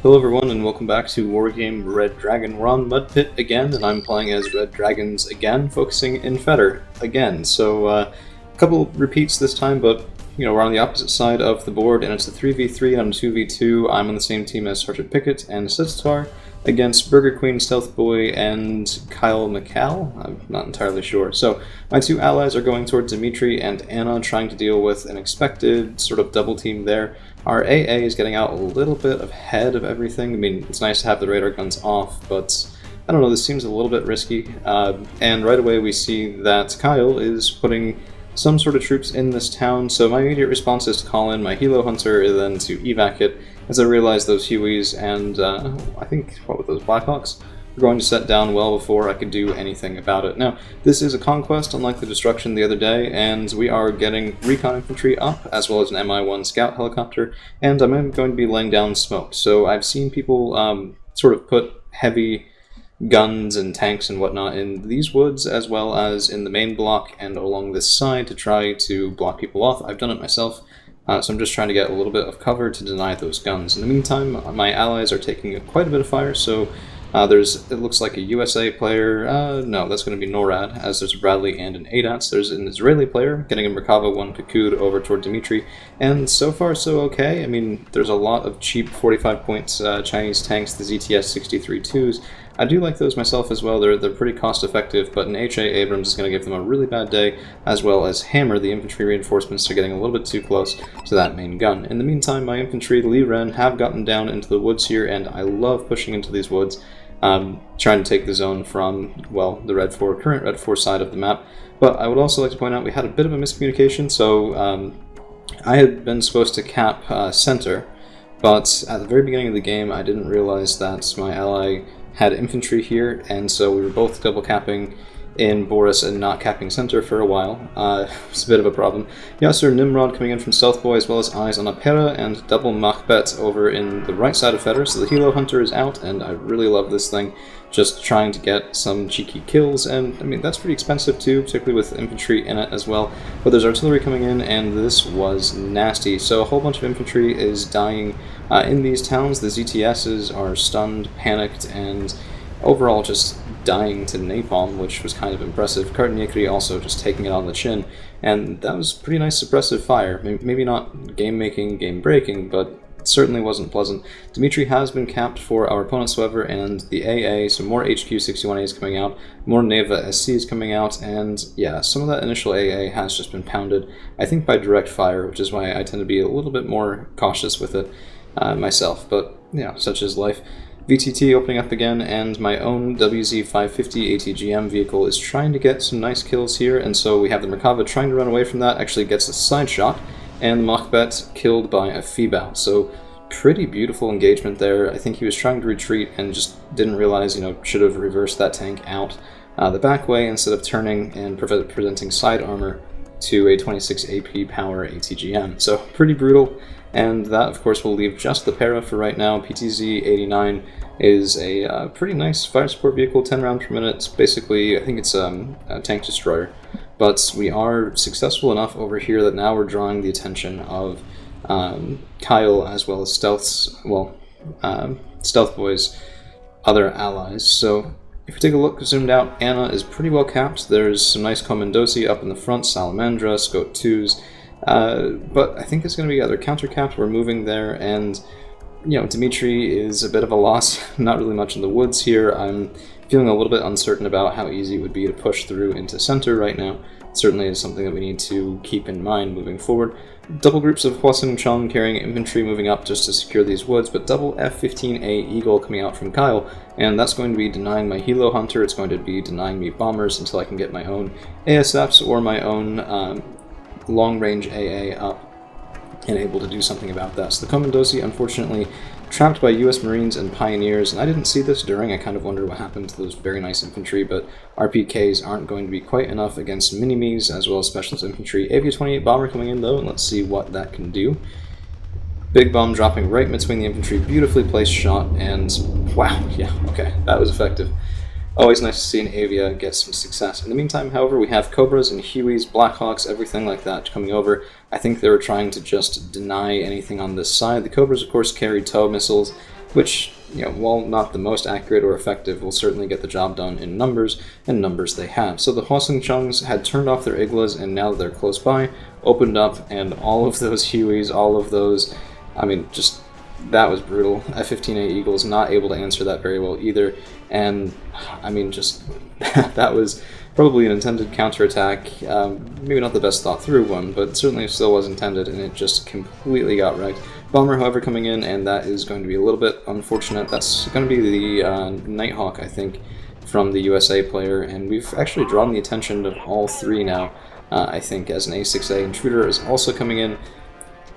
Hello everyone and welcome back to Wargame Red Dragon. We're on Mud Pit again and I'm playing as Red Dragons again, focusing in Fetter again. So a couple repeats this time, but we're on the opposite side of the board and it's a 3v3 and I'm 2v2. I'm on the same team as Sergeant Pickett and Sitztar against Burger Queen, Stealth Boy, and Kyle McCall. I'm not entirely sure. So my two allies are going toward Dimitri and Anna, trying to deal with an expected sort of double team there. Our AA is getting out a little bit ahead of everything. I mean, it's nice to have the radar guns off, but I don't know, this seems a little bit risky. And right away we see that Kyle is putting some sort of troops in this town, so my immediate response is to call in my Helo Hunter and then to evac it, as I realize those Hueys and I think, what were those, Blackhawks? We're going to set down well before I could do anything about it. Now, this is a conquest, unlike the destruction the other day, and we are getting recon infantry up, as well as an MI-1 scout helicopter, and I'm going to be laying down smoke. So I've seen people sort of put heavy guns and tanks and whatnot in these woods, as well as in the main block and along this side to try to block people off. I've done it myself. So I'm just trying to get a little bit of cover to deny those guns. In the meantime, my allies are taking quite a bit of fire, so it looks like a USA player, no, that's going to be NORAD, as there's a Bradley and an ADATS. There's an Israeli player getting a Merkava 1 Kakud over toward Dimitri, and so far so okay. I mean, there's a lot of cheap 45 points Chinese tanks, the ZTS 63-2s. I do like those myself as well. They're pretty cost effective, but an HA Abrams is going to give them a really bad day, as well as hammer the infantry reinforcements are getting a little bit too close to that main gun. In the meantime, my infantry, Lee Ren, have gotten down into the woods here, and I love pushing into these woods, trying to take the zone from, well, the current Red 4 side of the map. But I would also like to point out we had a bit of a miscommunication, so I had been supposed to cap center, but at the very beginning of the game I didn't realize that my ally had infantry here, and so we were both double capping in Boris and not capping center for a while. It's a bit of a problem. Yasser Nimrod coming in from Stealth Boy, as well as eyes on Apera and double Machbet over in the right side of Fetter, so the Helo Hunter is out, and I really love this thing. Just trying to get some cheeky kills, and I mean, that's pretty expensive too, particularly with infantry in it as well. But there's artillery coming in, and this was nasty. So a whole bunch of infantry is dying in these towns. The ZTSs are stunned, panicked, and overall just dying to napalm, which was kind of impressive. Kartnyikri also just taking it on the chin, and that was pretty nice suppressive fire. Maybe not game-making, game-breaking, but certainly wasn't pleasant. Dimitri has been capped for our opponents, however, and the AA, so more HQ-61A is coming out, more Neva SC is coming out, and yeah, some of that initial AA has just been pounded, I think by direct fire, which is why I tend to be a little bit more cautious with it myself, but yeah, such is life. VTT opening up again, and my own WZ-550 ATGM vehicle is trying to get some nice kills here, and so we have the Merkava trying to run away from that, actually gets a side shot, and Machbet killed by a Fibao. So pretty beautiful engagement there. I think he was trying to retreat and just didn't realize, should have reversed that tank out the back way instead of turning and presenting side armor to a 26 AP power ATGM. So pretty brutal, and that of course will leave just the para for right now. PTZ-89 is a pretty nice fire support vehicle, 10 rounds per minute. It's basically, I think it's a tank destroyer. But we are successful enough over here that now we're drawing the attention of Kyle, as well as Stealth Boy's other allies. So if we take a look zoomed out, Anna is pretty well capped. There's some nice Commandosi up in the front, Salamandra, Scout 2s, but I think it's going to be either counter-capped or moving there, and Dimitri is a bit of a loss. Not really much in the woods here. I'm feeling a little bit uncertain about how easy it would be to push through into center right now. It certainly is something that we need to keep in mind moving forward. Double groups of Hwasun Chong carrying infantry moving up just to secure these woods, but double F-15A Eagle coming out from Kyle, and that's going to be denying my Helo Hunter. It's going to be denying me bombers until I can get my own ASFs or my own long-range AA up and able to do something about that. So the Commandosi, unfortunately, trapped by US Marines and Pioneers, and I didn't see this during. I kind of wonder what happened to those very nice infantry, but RPKs aren't going to be quite enough against mini-me's as well as specialist infantry. AV-28 bomber coming in though, and let's see what that can do. Big bomb dropping right between the infantry, beautifully placed shot, and wow, yeah, okay, that was effective. Always nice to see an Avia get some success. In the meantime, however, we have Cobras and Hueys, Blackhawks, everything like that coming over. I think they were trying to just deny anything on this side. The Cobras, of course, carry tow missiles, which, while not the most accurate or effective, will certainly get the job done in numbers, and numbers they have. So the Hwasong Chungs had turned off their Iglas, and now that they're close by, opened up, and all of those Hueys, all of those, just that was brutal. F-15A Eagles not able to answer that very well either, and just that was probably an intended counterattack. Maybe not the best thought through one, but certainly still was intended, and it just completely got wrecked. Bomber, however, coming in, and that is going to be a little bit unfortunate. That's going to be the Nighthawk, I think, from the USA player, and we've actually drawn the attention of all three now, I think, as an A6A. Intruder is also coming in,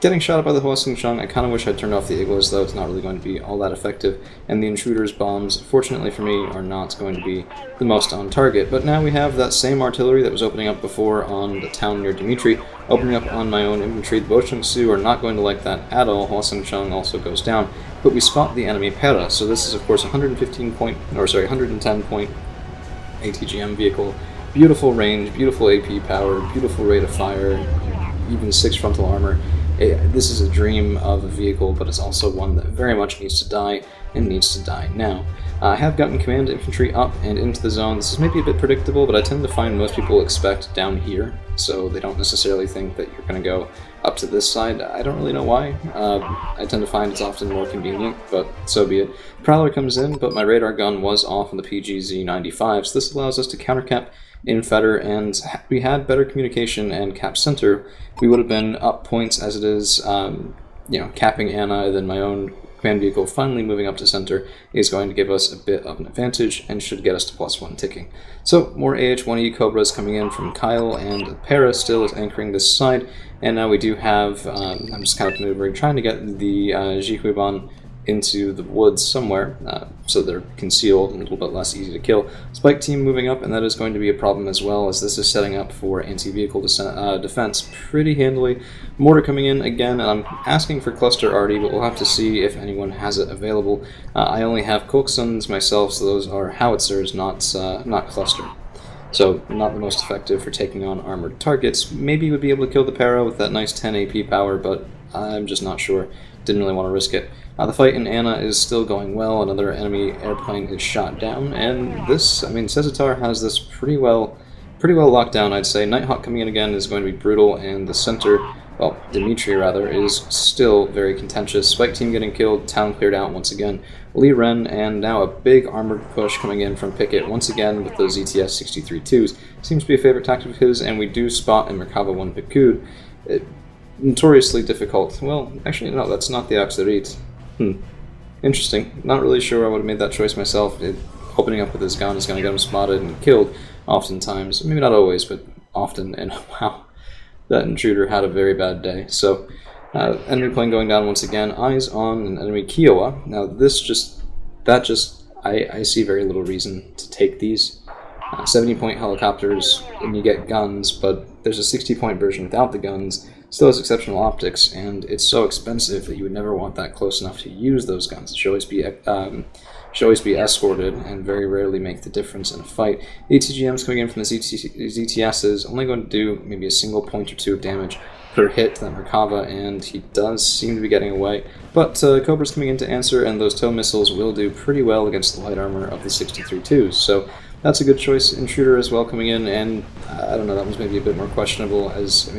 getting shot at by the Hwasong Chung. I kind of wish I'd turned off the Iglos, though. It's not really going to be all that effective. And the Intruder's bombs, fortunately for me, are not going to be the most on target. But now we have that same artillery that was opening up before on the town near Dimitri, opening up on my own infantry. The Bochung Su are not going to like that at all. Hwasong Chung also goes down. But we spot the enemy Pera, so this is, of course, 110 point ATGM vehicle. Beautiful range, beautiful AP power, beautiful rate of fire, even 6 frontal armor. This is a dream of a vehicle, but it's also one that very much needs to die, and needs to die now. I have gotten command infantry up and into the zone. This is maybe a bit predictable, but I tend to find most people expect down here, so they don't necessarily think that you're going to go up to this side. I don't really know why. I tend to find it's often more convenient, but so be it. Prowler comes in, but my radar gun was off on the PGZ-95, so this allows us to countercap in Feder, and we had better communication and cap center, we would have been up points as it is. Capping Anna, then my own command vehicle finally moving up to center is going to give us a bit of an advantage and should get us to +1 ticking. So more AH-1E Cobras coming in from Kyle, and Para still is anchoring this side, and now we do have, I'm just kind of maneuvering, trying to get the Jihuiban into the woods somewhere, so they're concealed and a little bit less easy to kill. Spike team moving up, and that is going to be a problem as well, as this is setting up for anti-vehicle defense pretty handily. Mortar coming in again, and I'm asking for cluster arty, but we'll have to see if anyone has it available. I only have Koksuns myself, so those are howitzers, not cluster. So not the most effective for taking on armored targets. Maybe would be able to kill the Para with that nice 10 AP power, but I'm just not sure. Didn't really want to risk it. The fight in Anna is still going well. Another enemy airplane is shot down, and this, Cesatar has this pretty well locked down, I'd say. Nighthawk coming in again is going to be brutal, and the center, well, Dimitri rather, is still very contentious. Spike team getting killed, town cleared out once again. Lee Ren, and now a big armored push coming in from Pickett once again with those ETS 63-2s. Seems to be a favorite tactic of his, and we do spot in Merkava 1 Pikud. Notoriously difficult. Well, actually, no, that's not the Aksarit. Interesting. Not really sure I would have made that choice myself. Opening up with his gun is going to get him spotted and killed, oftentimes. Maybe not always, but often. And wow, that intruder had a very bad day. So, enemy plane going down once again. Eyes on an enemy Kiowa. Now, I see very little reason to take these. 70-point helicopters, and you get guns, but there's a 60-point version without the guns. Still has exceptional optics, and it's so expensive that you would never want that close enough to use those guns. It should always be escorted, and very rarely make the difference in a fight. The ATGMs coming in from the ZTS is only going to do maybe a single point or 2 of damage per hit to that Merkava, and he does seem to be getting away. But Cobra's coming in to answer, and those tow missiles will do pretty well against the light armor of the 63-2s. So that's a good choice. Intruder as well coming in, and I don't know, that one's maybe a bit more questionable, as,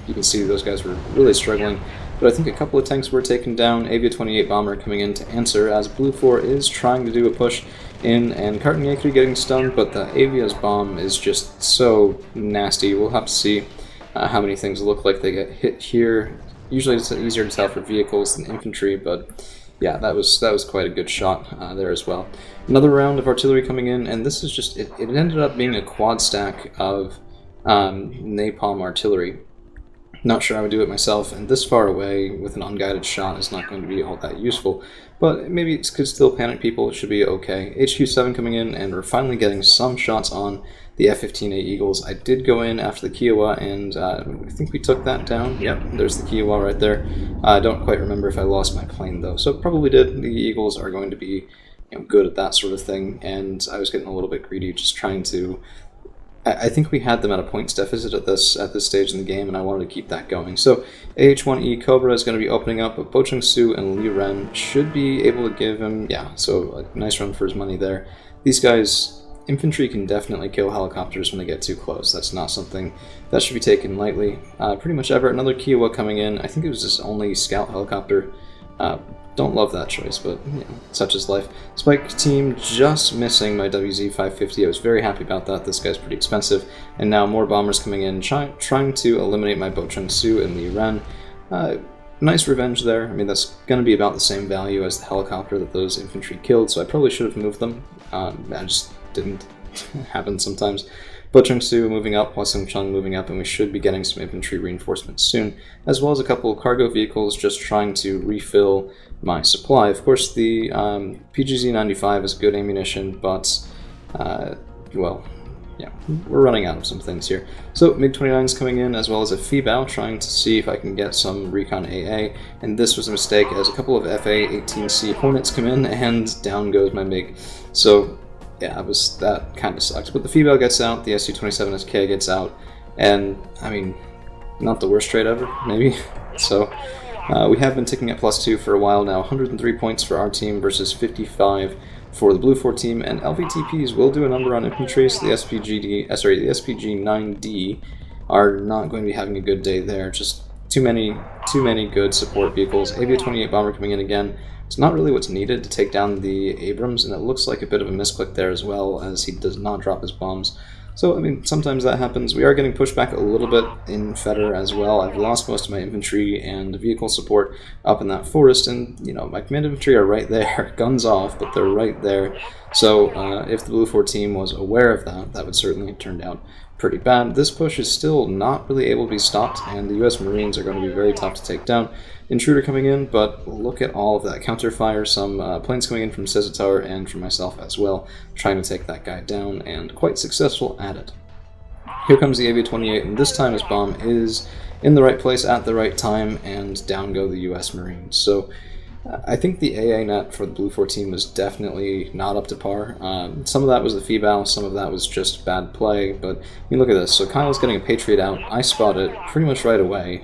you can see those guys were really struggling. But I think a couple of tanks were taken down. Avia 28 Bomber coming in to answer, as Blue 4 is trying to do a push in, and Kartan Yakri getting stunned, but the Avia's bomb is just so nasty. We'll have to see how many things look like they get hit here. Usually it's easier to tell for vehicles than infantry, but yeah, that was quite a good shot there as well. Another round of artillery coming in, and this is just, it ended up being a quad stack of napalm artillery. Not sure I would do it myself, and this far away with an unguided shot is not going to be all that useful, but maybe it could still panic people. It should be okay. HQ7 coming in, and we're finally getting some shots on the F-15A Eagles. I did go in after the Kiowa, and I think we took that down. Yep, there's the Kiowa right there. I don't quite remember if I lost my plane, though, so probably did. The Eagles are going to be good at that sort of thing, and I was getting a little bit greedy, just trying to I think we had them at a points deficit at this stage in the game, and I wanted to keep that going. So AH1E Cobra is going to be opening up, but Bo Chung Su and Li Ren should be able to give him, so a nice run for his money there. These guys, infantry can definitely kill helicopters when they get too close. That's not something that should be taken lightly. Pretty much ever. Another Kiowa coming in. I think it was his only scout helicopter. Don't love that choice, but such is life. Spike team just missing my WZ-550. I was very happy about that. This guy's pretty expensive. And now more bombers coming in, trying to eliminate my Bo Chung Su and Li Ren. Nice revenge there. I mean, that's going to be about the same value as the helicopter that those infantry killed, so I probably should have moved them. I just didn't. Happen sometimes. Bo Chung Su moving up, Hwa Sung Chung moving up, and we should be getting some infantry reinforcements soon, as well as a couple of cargo vehicles just trying to refill my supply. Of course, the PGZ-95 is good ammunition, but, we're running out of some things here. So MiG-29 is coming in, as well as a Fibao, trying to see if I can get some recon AA, and this was a mistake, as a couple of FA-18C Hornets come in, and down goes my MiG. So yeah, that kind of sucked. But the Fibao gets out, the Su-27SK gets out, and, I mean, not the worst trade ever, maybe? So, we have been ticking at +2 for a while now. 103 points for our team versus 55 for the Blue 4 team, and LVTPs will do a number on infantry, so the SPG-9D are not going to be having a good day there. Just too many good support vehicles. Avia-28 bomber coming in again. It's not really what's needed to take down the Abrams, and it looks like a bit of a misclick there as well, as he does not drop his bombs. So, I mean, sometimes that happens. We are getting pushed back a little bit in Feder as well. I've lost most of my infantry and vehicle support up in that forest, and, my command infantry are right there. Guns off, but they're right there. So, if the Blue 4 team was aware of that, that would certainly have turned out pretty bad. This push is still not really able to be stopped, and the US Marines are going to be very tough to take down. Intruder coming in, but look at all of that counterfire. Some planes coming in from Sezatar and from myself as well, trying to take that guy down, and quite successful at it. Here comes the Avia-28, and this time his bomb is in the right place at the right time, and down go the US Marines. So I think the AA net for the Blue 4 team was definitely not up to par. Some of that was the Fibao, some of that was just bad play, but look at this. So Kyle's getting a Patriot out. I spot it pretty much right away.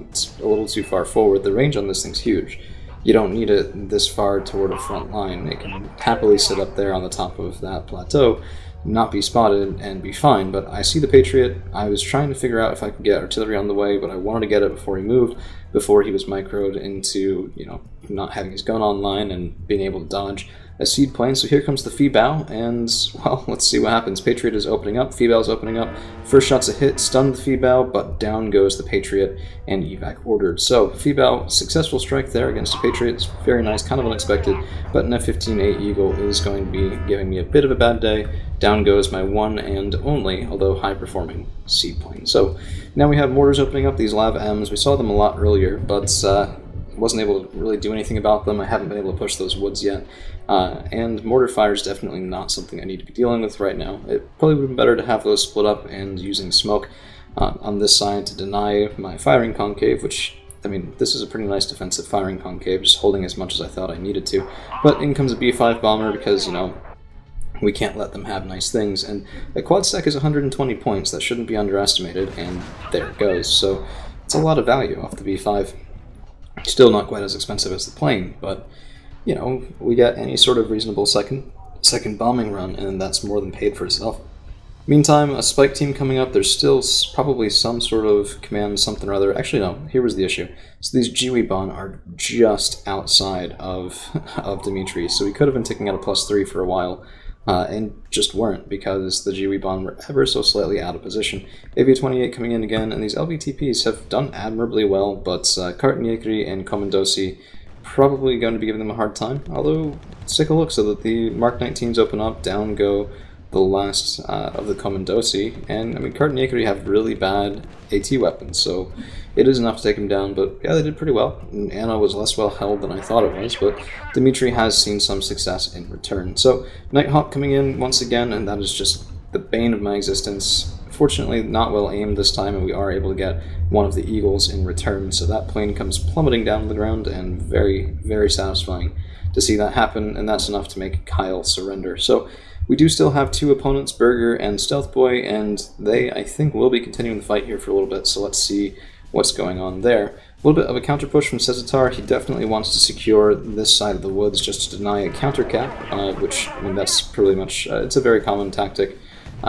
It's a little too far forward. The range on this thing's huge. You don't need it this far toward a front line. It can happily sit up there on the top of that plateau, not be spotted, and be fine. But I see the Patriot. I was trying to figure out if I could get artillery on the way, but I wanted to get it before he moved, before he was microed into, not having his gun online and being able to dodge a seed plane. So here comes the Fibao, and, well, let's see what happens. Patriot is opening up, Fibao is opening up. First shot's a hit, stunned the Fibao, but down goes the Patriot, and evac ordered. So, Fibao, successful strike there against a Patriot. It's very nice, kind of unexpected, but an F-15A Eagle is going to be giving me a bit of a bad day. Down goes my one and only, although high-performing, seed plane. So, now we have mortars opening up, these Lav Ms. We saw them a lot earlier, but wasn't able to really do anything about them. I haven't been able to push those woods yet. And mortar fire is definitely not something I need to be dealing with right now. It probably would have been better to have those split up and using smoke on this side to deny my firing concave, which, I mean, this is a pretty nice defensive firing concave, just holding as much as I thought I needed to. But in comes a B5 bomber because, we can't let them have nice things. And the quad stack is 120 points. That shouldn't be underestimated, and there it goes. So it's a lot of value off the B5. Still not quite as expensive as the plane, but, we get any sort of reasonable second bombing run, and that's more than paid for itself. Meantime, a spike team coming up. There's still probably some sort of command something or other. Actually, no, here was the issue. So these Jiwi-Bon are just outside of Dimitri, so we could have been ticking at a +3 for a while, and just weren't, because the Jiwi-Bon were ever so slightly out of position. Avia-28 coming in again, and these LVTPs have done admirably well, but Kartniekri and Komandosi probably going to be giving them a hard time. Although, let's take a look so that the Mark 19s open up, down go the last of the Komandosi, and I mean, Kartniekri have really bad AT weapons, so it is enough to take them down, but yeah, they did pretty well. And Anna was less well held than I thought it was, but Dimitri has seen some success in return. So, Nighthawk coming in once again, and that is just the bane of my existence. Fortunately, not well aimed this time, and we are able to get one of the Eagles in return, so that plane comes plummeting down to the ground, and very, very satisfying to see that happen, and that's enough to make Kyle surrender. So, We do still have two opponents, Burger and Stealth Boy, and they, I think, will be continuing the fight here for a little bit, so let's see what's going on there. A little bit of a counter push from Cezitar. He definitely wants to secure this side of the woods just to deny a counter cap, which, I mean, that's pretty much, it's a very common tactic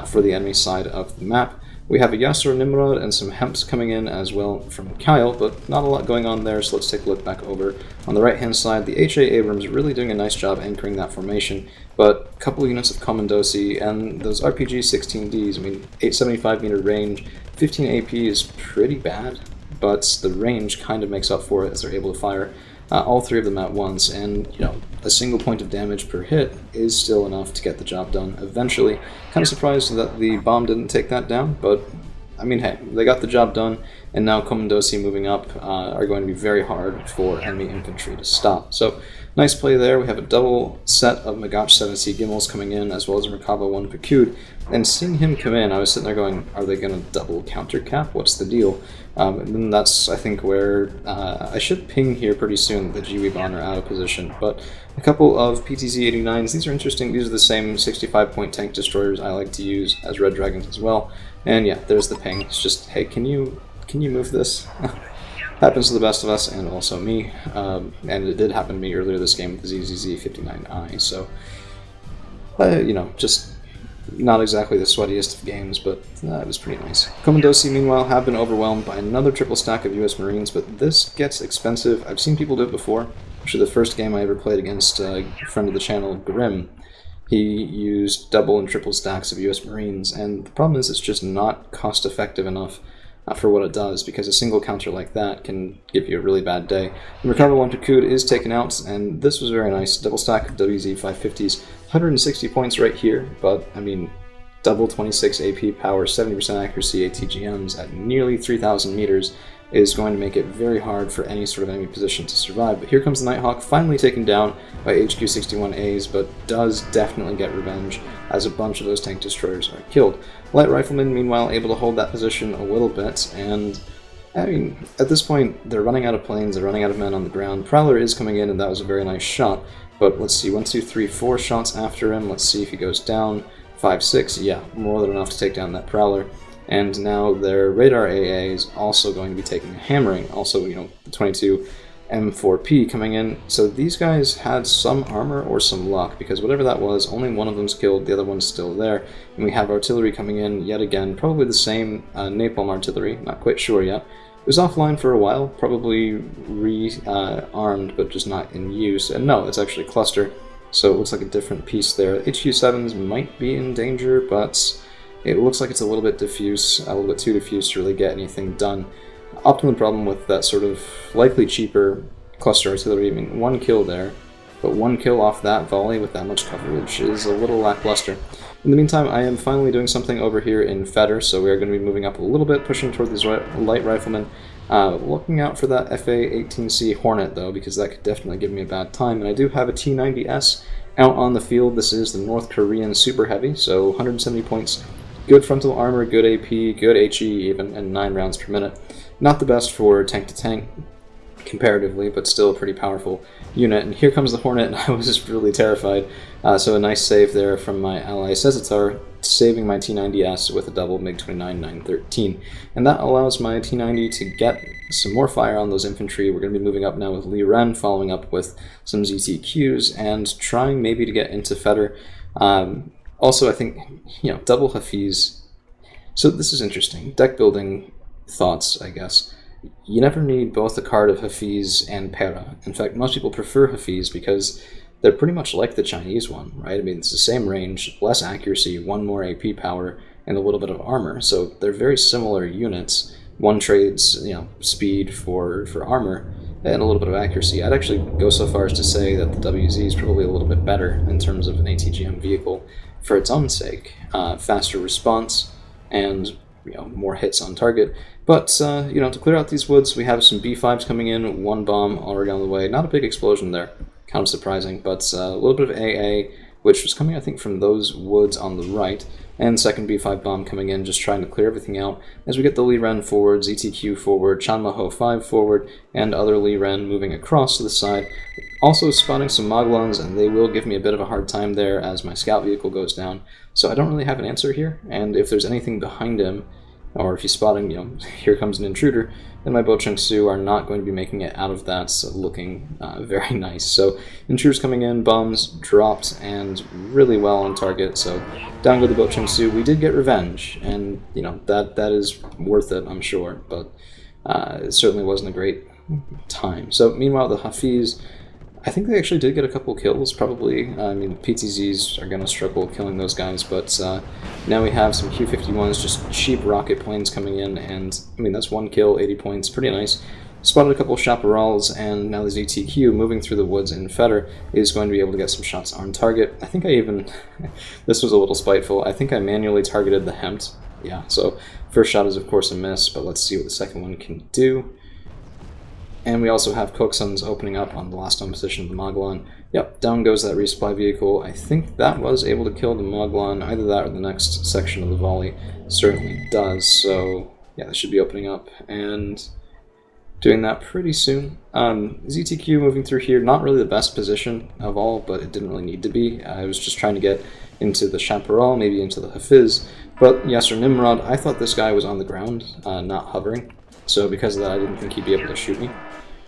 for the enemy side of the map. We have a Yasser Nimrod and some Hemps coming in as well from Kyle, but not a lot going on there, so let's take a look back over. On the right-hand side, the H.A. Abrams really doing a nice job anchoring that formation, but a couple of units of Commandosi and those RPG 16Ds, I mean, 875 meter range, 15 AP is pretty bad, but the range kind of makes up for it as they're able to fire all three of them at once, and a single point of damage per hit is still enough to get the job done eventually. Kind of surprised that the bomb didn't take that down, but I mean, hey, they got the job done, and now Commandosi moving up are going to be very hard for enemy infantry to stop. So, nice play there. We have a double set of Magash 7C Gimmels coming in, as well as a Merkava 1 Pakud, and seeing him come in, I was sitting there going, are they going to double counter cap? What's the deal? And then that's, I think, where I should ping here pretty soon that the Jiwibon are out of position, but a couple of PTZ-89s, these are interesting. These are the same 65-point tank destroyers I like to use as Red Dragons as well. And yeah, there's the ping. It's just, hey, can you move this? Happens to the best of us, and also me. And it did happen to me earlier this game with the ZZZ-59I, so, just not exactly the sweatiest of games, but it was pretty nice. Commandosi, meanwhile, have been overwhelmed by another triple stack of US Marines, but this gets expensive. I've seen people do it before. Actually, the first game I ever played against a friend of the channel, Grim, he used double and triple stacks of US Marines, and the problem is it's just not cost-effective enough for what it does, because a single counter like that can give you a really bad day. The Merkava 1 Pakud is taken out, and this was very nice. Double stack of WZ 550s, 160 points right here, but, I mean, double 26 AP power, 70% accuracy ATGMs at nearly 3,000 meters is going to make it very hard for any sort of enemy position to survive. But here comes the Nighthawk, finally taken down by HQ-61As, but does definitely get revenge as a bunch of those tank destroyers are killed. Light Riflemen, meanwhile, able to hold that position a little bit, and I mean, at this point, they're running out of planes, they're running out of men on the ground. Prowler is coming in, and that was a very nice shot, but let's see, 1, 2, 3, 4 shots after him. Let's see if he goes down. 5, 6, yeah, more than enough to take down that Prowler. And now their radar AA is also going to be taking a hammering. Also, the 22 M4P coming in. So these guys had some armor or some luck, because whatever that was, only one of them's killed, the other one's still there. And we have artillery coming in yet again, probably the same napalm artillery, not quite sure yet. It was offline for a while, probably re-armed, but just not in use. And no, it's actually cluster, so it looks like a different piece there. HQ-7s might be in danger, but it looks like it's a little bit diffuse, a little bit too diffuse to really get anything done. Optimum problem with that sort of likely cheaper cluster artillery, I mean, 1 kill there, but 1 kill off that volley with that much coverage is a little lackluster. In the meantime, I am finally doing something over here in Fetter, so we are going to be moving up a little bit, pushing toward these light riflemen. Looking out for that FA-18C Hornet, though, because that could definitely give me a bad time. And I do have a T-90S out on the field. This is the North Korean Super Heavy, so 170 points. Good frontal armor, good AP, good HE even, and 9 rounds per minute. Not the best for tank-to-tank, comparatively, but still a pretty powerful unit. And here comes the Hornet, and I was just really terrified. So a nice save there from my ally Cezitar, saving my T-90S with a double MiG-29-913. And that allows my T-90 to get some more fire on those infantry. We're going to be moving up now with Li Ren, following up with some ZTQs, and trying maybe to get into Fetter. Also, I think, double Hafiz. So this is interesting. Deck building thoughts, I guess. You never need both a card of Hafiz and Pera. In fact, most people prefer Hafiz because they're pretty much like the Chinese one, right? I mean, it's the same range, less accuracy, 1 more AP power, and a little bit of armor. So they're very similar units. One trades, speed for armor and a little bit of accuracy. I'd actually go so far as to say that the WZ is probably a little bit better in terms of an ATGM vehicle for its own sake. Faster response and more hits on target. But, to clear out these woods, we have some B5s coming in, 1 bomb already on the way. Not a big explosion there, kind of surprising, but a little bit of AA, which was coming, I think, from those woods on the right, and second B5 bomb coming in, just trying to clear everything out. As we get the Li Ren forward, ZTQ forward, Chanmaho 5 forward, and other Li Ren moving across to the side. Also spotting some Moglons, and they will give me a bit of a hard time there as my scout vehicle goes down. So I don't really have an answer here, and if there's anything behind him, or if he's spotting, here comes an intruder, then my Bocheng-Su are not going to be making it out of that looking very nice. So intruders coming in, bombs dropped, and really well on target. So down go the Bocheng-Su. We did get revenge, and that is worth it, I'm sure, but it certainly wasn't a great time. So meanwhile, the Hafiz, I think they actually did get a couple kills, probably. I mean, PTZs are going to struggle killing those guys, but now we have some Q-51s, just cheap rocket planes coming in, and, I mean, that's one kill, 80 points, pretty nice. Spotted a couple Chaparrals, and now the ZTQ, moving through the woods in Feder, is going to be able to get some shots on target. I think I even, this was a little spiteful, I think I manually targeted the Hempt. Yeah, so first shot is, of course, a miss, but let's see what the second one can do. And we also have Coxsons opening up on the last on position of the Moglon. Yep, down goes that resupply vehicle. I think that was able to kill the Moglon. Either that or the next section of the volley certainly does. So yeah, this should be opening up and doing that pretty soon. ZTQ moving through here, not really the best position of all, but it didn't really need to be. I was just trying to get into the Chaparral, maybe into the Hafiz. But Yasser Nimrod, I thought this guy was on the ground, not hovering. So because of that, I didn't think he'd be able to shoot me.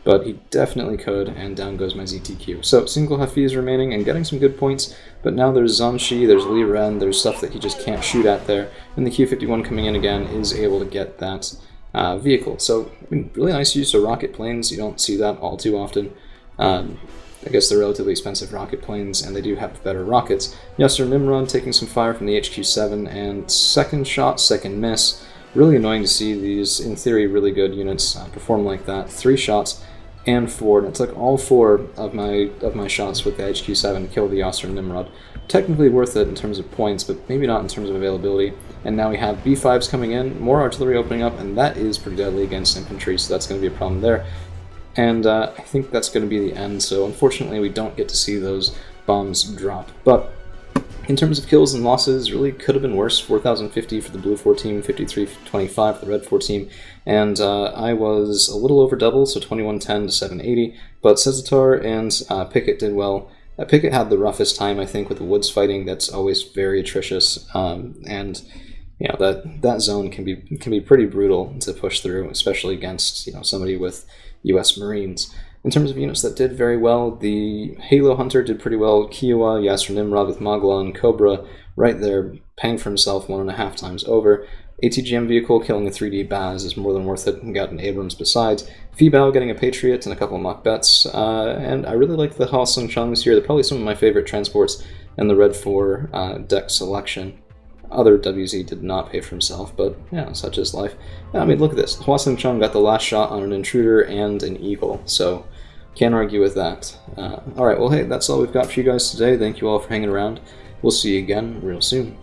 But he definitely could, and down goes my ZTQ. So single Hafiz remaining and getting some good points, but now there's Zanshi, there's Li Ren, there's stuff that he just can't shoot at there, and the Q-51 coming in again is able to get that vehicle. So I mean, really nice use of rocket planes. You don't see that all too often. I guess they're relatively expensive rocket planes, and they do have better rockets. Yasser Nimrod taking some fire from the HQ-7, and second shot, second miss. Really annoying to see these, in theory, really good units perform like that. 3 shots and 4, and it took all 4 of my shots with the HQ-7 to kill the Yasser Nimrod. Technically worth it in terms of points, but maybe not in terms of availability. And now we have B5s coming in, more artillery opening up, and that is pretty deadly against infantry, so that's going to be a problem there. And I think that's going to be the end, so unfortunately we don't get to see those bombs drop. But in terms of kills and losses, really could have been worse. 4,050 for the blue 4 team, 5325 for the red 4 team, and I was a little over double, so 2110 to 780, but Cezatar and Pickett did well. Pickett had the roughest time, I think, with the woods fighting. That's always very atrocious, and that zone can be pretty brutal to push through, especially against somebody with U.S. Marines. In terms of units that did very well, the Halo Hunter did pretty well. Kiowa, Yasser Nimrod with Moglon, Cobra, right there, paying for himself 1.5 times over. ATGM vehicle killing a 3D Baz is more than worth it, and got an Abrams besides. Feebao getting a Patriot and a couple of Mach-Bets, and I really like the Hwasong Chungs here. They're probably some of my favorite transports, and the Red 4 deck selection. Other WZ did not pay for himself, but such is life. I mean, look at this. Hwasong Chung got the last shot on an intruder and an eagle, so can't argue with that. Alright, well hey, that's all we've got for you guys today. Thank you all for hanging around. We'll see you again real soon.